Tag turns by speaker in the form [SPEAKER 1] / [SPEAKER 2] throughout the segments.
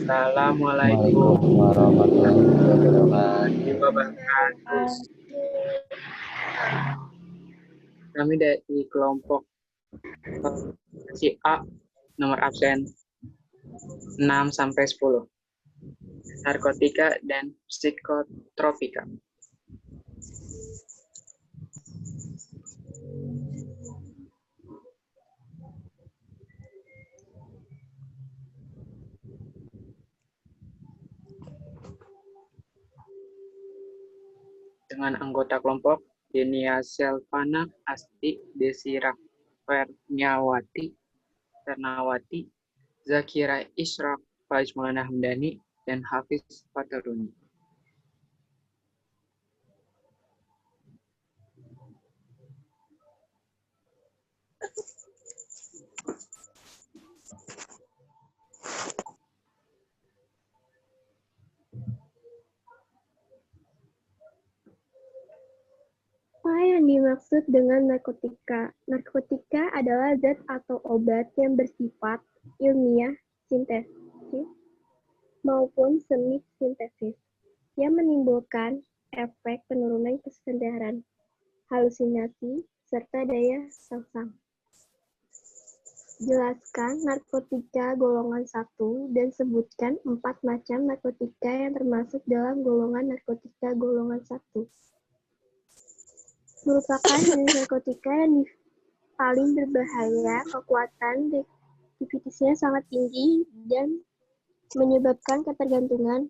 [SPEAKER 1] Assalamualaikum
[SPEAKER 2] Waalaikumsalam warahmatullahi wabarakatuh.
[SPEAKER 1] wabarakatuh. Kami dari kelompok si A, nomor absen 6 sampai 10. Narkotika dan psikotropika. Dengan anggota kelompok Denia Selvana Asti, Desira Fernawati, Zakira Ishraq Fajmana Hamdani, dan Hafiz Fataruni.
[SPEAKER 3] Apa yang dimaksud dengan narkotika? Narkotika adalah zat atau obat yang bersifat ilmiah, sintesis, maupun semi sintesis, yang menimbulkan efek penurunan kesadaran, halusinasi, serta daya sangsang. Jelaskan narkotika golongan 1 dan sebutkan 4 macam narkotika yang termasuk dalam golongan narkotika golongan 1. Merupakan jenis narkotika yang paling berbahaya, kekuatan aktivitasnya sangat tinggi, dan menyebabkan ketergantungan.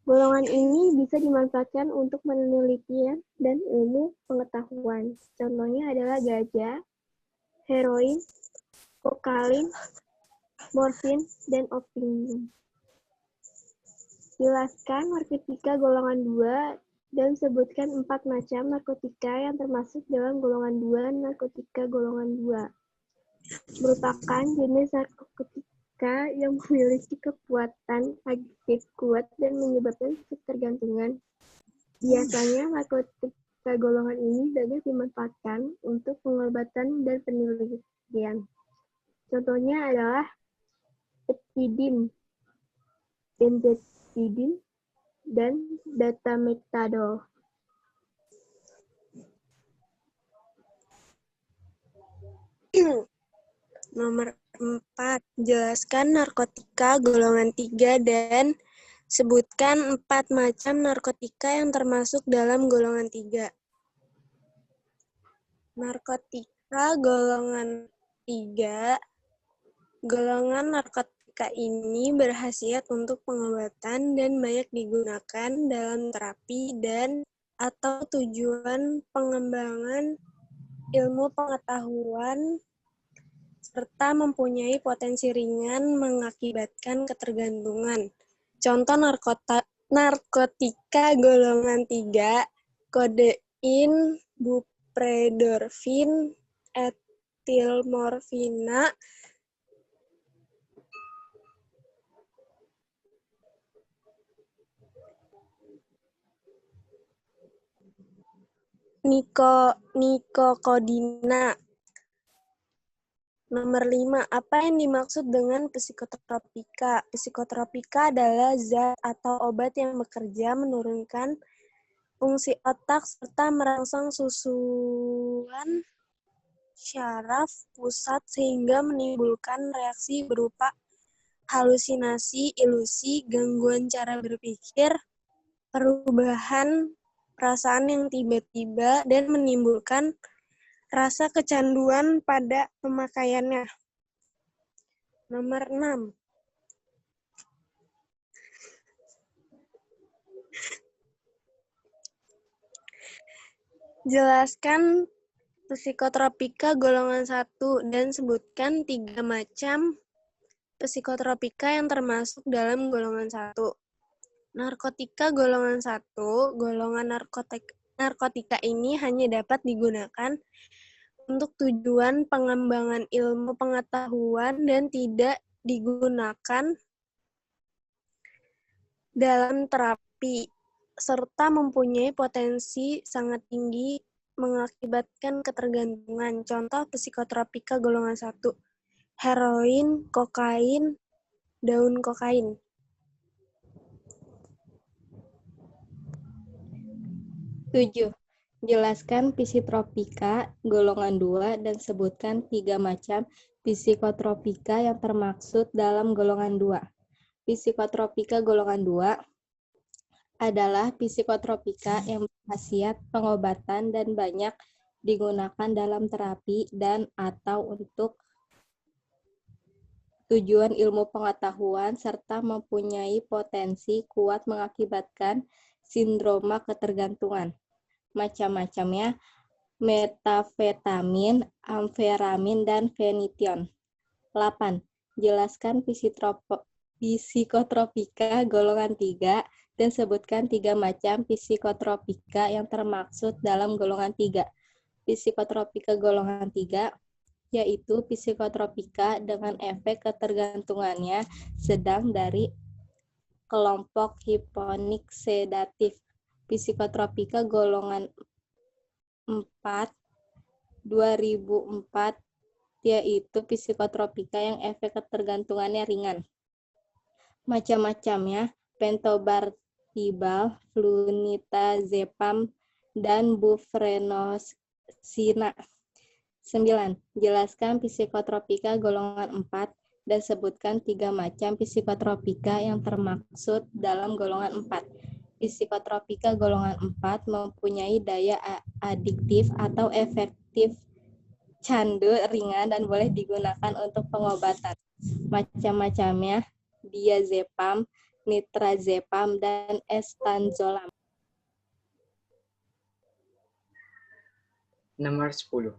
[SPEAKER 3] Golongan ini bisa dimanfaatkan untuk penelitian dan ilmu pengetahuan. Contohnya adalah ganja, heroin, kokain, morfin, dan opium. Jelaskan narkotika golongan 2 dan sebutkan 4 macam narkotika yang termasuk dalam golongan 2 narkotika golongan 2. Merupakan jenis narkotika yang memiliki kekuatan adiktif kuat dan menyebabkan ketergantungan. Biasanya narkotika golongan ini banyak dimanfaatkan untuk pengobatan dan penelitian. Contohnya adalah etidin, benzetidin, dan betamethadol.
[SPEAKER 4] Nomor 4. Jelaskan narkotika golongan 3 dan sebutkan 4 macam narkotika yang termasuk dalam golongan 3. Narkotika golongan 3. Golongan narkotika ini berkhasiat untuk pengobatan dan banyak digunakan dalam terapi dan atau tujuan pengembangan ilmu pengetahuan serta mempunyai potensi ringan mengakibatkan ketergantungan. Contoh narkotika golongan 3, kodein, bupredorfin, etilmorfina, nikokodina. Nomor 5. Apa yang dimaksud dengan psikotropika? Psikotropika adalah zat atau obat yang bekerja menurunkan fungsi otak serta merangsang susunan syaraf pusat sehingga menimbulkan reaksi berupa halusinasi, ilusi, gangguan cara berpikir, perubahan perasaan yang tiba-tiba, dan menimbulkan rasa kecanduan pada pemakaiannya. Nomor 6. Jelaskan psikotropika golongan 1 dan sebutkan 3 macam psikotropika yang termasuk dalam golongan 1. Narkotika golongan 1, golongan narkotika ini hanya dapat digunakan untuk tujuan pengembangan ilmu pengetahuan dan tidak digunakan dalam terapi, serta mempunyai potensi sangat tinggi mengakibatkan ketergantungan. Contoh psikotropika golongan 1, heroin, kokain, daun kokain.
[SPEAKER 5] 7. Jelaskan psikotropika golongan 2 dan sebutkan 3 macam psikotropika yang termaksud dalam golongan 2. Psikotropika golongan 2 adalah psikotropika yang berkhasiat pengobatan dan banyak digunakan dalam terapi dan atau untuk tujuan ilmu pengetahuan serta mempunyai potensi kuat mengakibatkan sindroma ketergantungan. Macam-macamnya metafetamin, amfetamin, dan fenition. 8. Jelaskan psikotropika golongan 3 dan sebutkan 3 macam psikotropika yang termaksud dalam golongan 3. Psikotropika golongan 3 yaitu psikotropika dengan efek ketergantungannya sedang dari kelompok hiponik sedatif. Psikotropika golongan 4 2004 yaitu psikotropika yang efek ketergantungannya ringan. Macam-macamnya pentobarbital, flunitrazepam, dan bufrenosina. 9. Jelaskan psikotropika golongan 4 dan sebutkan 3 macam psikotropika yang termaksud dalam golongan 4. Psikotropika golongan 4 mempunyai daya adiktif atau efektif candu ringan dan boleh digunakan untuk pengobatan. Macam-macamnya diazepam, nitrazepam, dan estanzolam.
[SPEAKER 1] Nomor 10.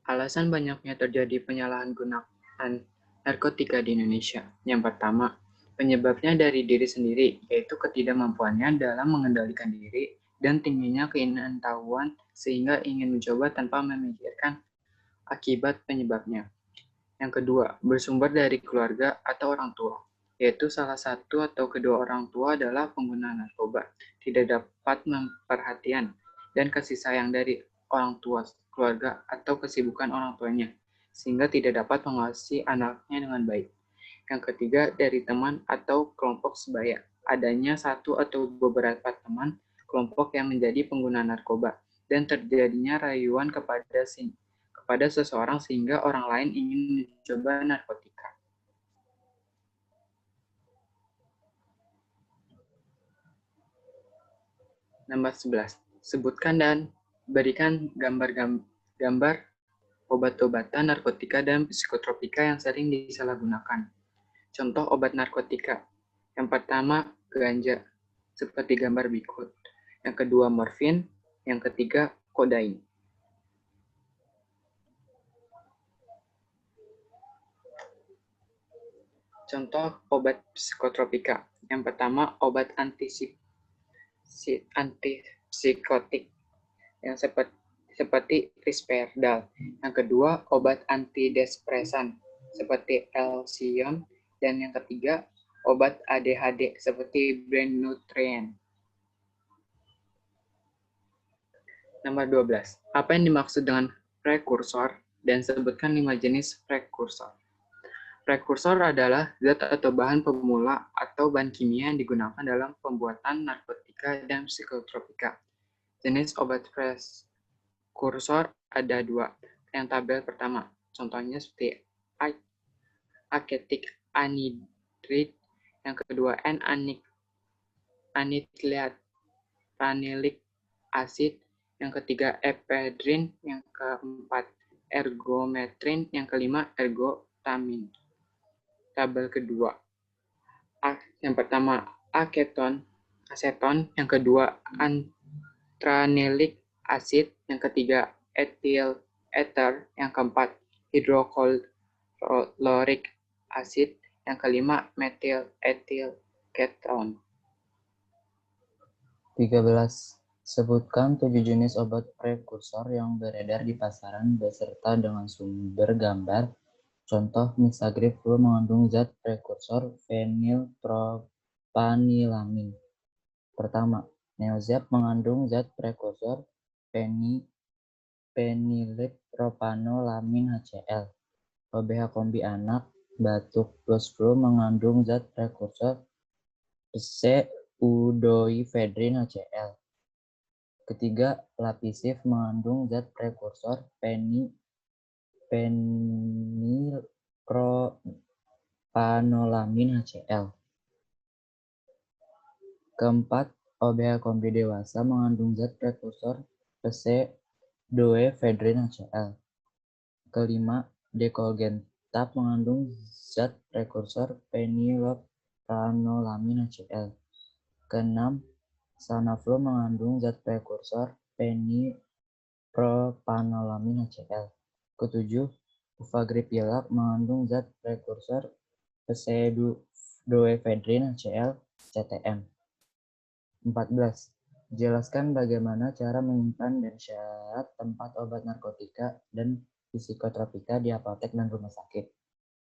[SPEAKER 1] Alasan banyaknya terjadi penyalahgunaan narkotika di Indonesia. Yang pertama, penyebabnya dari diri sendiri, yaitu ketidakmampuannya dalam mengendalikan diri dan tingginya keingintahuan sehingga ingin mencoba tanpa memikirkan akibat penyebabnya. Yang kedua, bersumber dari keluarga atau orang tua, yaitu salah satu atau kedua orang tua adalah pengguna narkoba, tidak dapat memperhatian dan kasih sayang dari orang tua, keluarga, atau kesibukan orang tuanya, sehingga tidak dapat mengawasi anaknya dengan baik. Yang ketiga, dari teman atau kelompok sebaya, adanya satu atau beberapa teman kelompok yang menjadi pengguna narkoba, dan terjadinya rayuan kepada seseorang sehingga orang lain ingin mencoba narkotika. Nomor 11. Sebutkan dan berikan gambar obat-obatan narkotika dan psikotropika yang sering disalahgunakan. Contoh obat narkotika. Yang pertama, ganja, seperti gambar berikut. Yang kedua, morfin. Yang ketiga, kodain. Contoh obat psikotropika. Yang pertama, obat antipsikotik yang seperti risperidal. Yang kedua, obat antidepresan seperti Alcion. Dan yang ketiga, obat ADHD seperti Brain Nutrient. Nomor 12. Apa yang dimaksud dengan prekursor? Dan sebutkan 5 jenis prekursor. Prekursor adalah zat atau bahan pemula atau bahan kimia yang digunakan dalam pembuatan narkotika dan psikotropika. Jenis obat prekursor ada 2. Yang tabel pertama, contohnya seperti acetic anhydride, yang kedua N-anilfanilic acid, yang ketiga ephedrine, yang keempat ergometrin, yang kelima ergotamin. Tabel kedua, yang pertama aseton, yang kedua antranilic acid, yang ketiga ethyl ether, yang keempat hydrochloric acid, yang kelima methyl ethyl ketone.
[SPEAKER 2] 13. Sebutkan 7 jenis obat prekursor yang beredar di pasaran beserta dengan sumber gambar. Contoh, Misagrip mengandung zat prekursor fenilpropanilamin. Pertama, Neozep mengandung zat prekursor fenilpropanilamin HCl. OBH kombi anak, batuk plus flu mengandung zat prekursor pseudoephedrine HCl. Ketiga, lapisif mengandung zat prekursor penilpropanolamid HCl. Keempat, OBH kombi dewasa mengandung zat prekursor PC-2-ephedrin HCl. Kelima, dekolgentab mengandung zat prekursor penilpropanolamid HCl. Keenam, Sanaflu mengandung zat prekursor penilpropanolamid HCl. Ketujuh, Uvagripilab mengandung zat prekursor PC-2-ephedrin HCl CTM. 14. Jelaskan bagaimana cara menyimpan dan syarat tempat obat narkotika dan psikotropika di apotek dan rumah sakit.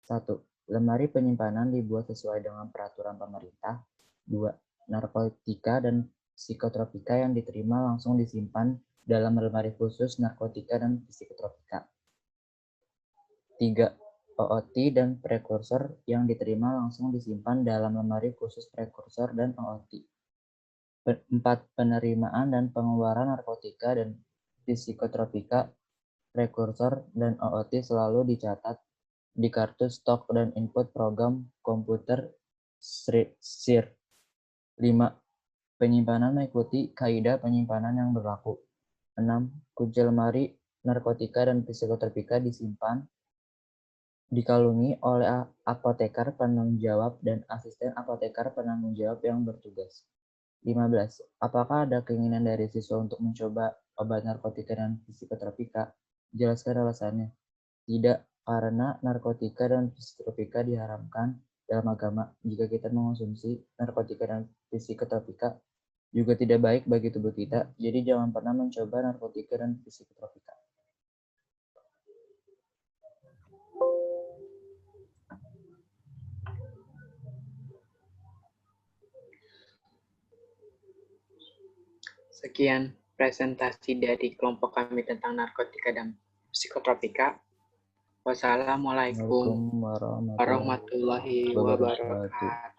[SPEAKER 2] 1. Lemari penyimpanan dibuat sesuai dengan peraturan pemerintah. 2. Narkotika dan psikotropika yang diterima langsung disimpan dalam lemari khusus narkotika dan psikotropika. 3. OOT dan prekursor yang diterima langsung disimpan dalam lemari khusus prekursor dan OOT. 4. Penerimaan dan pengeluaran narkotika dan psikotropika, prekursor, dan OOT selalu dicatat di kartu stok dan input program komputer SIR. 5. Penyimpanan mengikuti kaidah penyimpanan yang berlaku. 6. Kunci lemari narkotika dan psikotropika dikalungi oleh apoteker penanggung jawab dan asisten apoteker penanggung jawab yang bertugas. 15. Apakah ada keinginan dari siswa untuk mencoba obat narkotika dan psikotropika? Jelaskan alasannya. Tidak, karena narkotika dan psikotropika diharamkan dalam agama. Jika kita mengonsumsi narkotika dan psikotropika, juga tidak baik bagi tubuh kita, jadi jangan pernah mencoba narkotika dan psikotropika.
[SPEAKER 1] Sekian presentasi dari kelompok kami tentang narkotika dan psikotropika. Wassalamualaikum warahmatullahi wabarakatuh.